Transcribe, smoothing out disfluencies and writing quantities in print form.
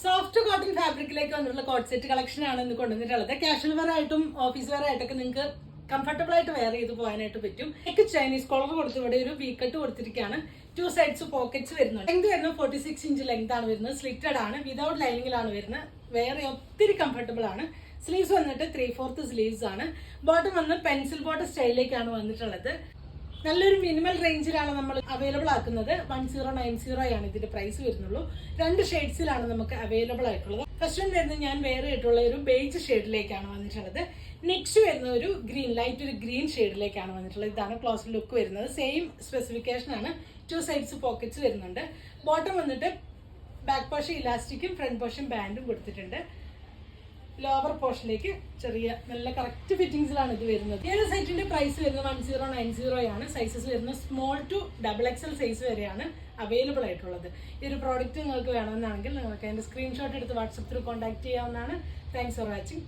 Soft cotton ഫാബ്രിക്കിലേക്ക് വന്നിട്ടുള്ള coat set collection ആണ് ഇന്ന് കൊണ്ടുവന്നിട്ടുള്ളത്. കാഷ്വൽ വെയർ ആയിട്ടും ഓഫീസ് വെയർ ആയിട്ടൊക്കെ നിങ്ങൾക്ക് കംഫർട്ടബിൾ ആയിട്ട് വെയർ ചെയ്ത് പോകാനായിട്ട് പറ്റും. എനിക്ക് ചൈനീസ് കോളർ കൊടുത്ത് ഇവിടെ ഒരു വി കട്ട് കൊടുത്തിരിക്കുകയാണ്. 2 സൈഡ്സ് പോക്കറ്റ്സ് വരുന്നുണ്ട്. ലെങ്ത് വരുന്നത് 46 ഇഞ്ച് ലെങ്ത് ആണ് വരുന്നത്. സ്ലിറ്റഡ് ആണ്, വിതൗട്ട് ലൈനിങ്ങിലാണ് വരുന്നത്. വേറെ ഒത്തിരി കംഫർട്ടബിൾ ആണ്. സ്ലീവ്സ് വന്നിട്ട് 3/4 സ്ലീവ്സ് ആണ്. ബോട്ടം വന്ന് പെൻസിൽ ബോട്ടം സ്റ്റൈലിലേക്കാണ് വന്നിട്ടുള്ളത്. നല്ലൊരു മിനിമൽ റേഞ്ചിലാണ് നമ്മൾ അവൈലബിൾ ആക്കുന്നത്. 1090 ആണ് ഇതിന്റെ പ്രൈസ് വരുന്നുള്ളൂ. 2 ഷെയ്ഡ്സിലാണ് നമുക്ക് അവൈലബിൾ ആയിട്ടുള്ളത്. ഫസ്റ്റ് വൺ വരുന്നത് ഞാൻ വേറെ ആയിട്ടുള്ള ഒരു ബേജ് ഷെയ്ഡിലേക്കാണ് വന്നിട്ടുള്ളത്. നെക്സ്റ്റ് വരുന്ന ഒരു ഗ്രീൻ, ലൈറ്റ് ഒരു ഗ്രീൻ ഷെയ്ഡിലേക്കാണ് വന്നിട്ടുള്ളത്. ഇതാണ് ക്ലോസ് ലുക്ക് വരുന്നത്. സെയിം സ്പെസിഫിക്കേഷൻ ആണ്. 2 സൈഡ്സ് പോക്കറ്റ്സ് വരുന്നുണ്ട്. ബോട്ടം വന്നിട്ട് ബാക്ക് പോർഷൻ ഇലാസ്റ്റിക്കും ഫ്രണ്ട് പോർഷൻ ബാൻഡും കൊടുത്തിട്ടുണ്ട്. ലോവർ പോർഷനിലേക്ക് ചെറിയ നല്ല കറക്റ്റ് ഫിറ്റിംഗ്സിലാണ് ഇത് വരുന്നത്. ഈ ഒരു സെറ്റിന്റെ പ്രൈസ് വരുന്നത് 1090 ആണ്. സൈസസ് വരുന്നത് സ്മോൾ ടു XXL സൈസ് വരെയാണ് അവൈലബിൾ ആയിട്ടുള്ളത്. ഈ ഒരു പ്രോഡക്റ്റ് നിങ്ങൾക്ക് വേണമെന്നാണെങ്കിൽ നിങ്ങൾക്ക് അതിന്റെ സ്ക്രീൻഷോട്ട് എടുത്ത് വാട്സപ്പ് ത്രൂ കോൺടാക്ട് ചെയ്യാവുന്നതാണ്. Thanks for watching.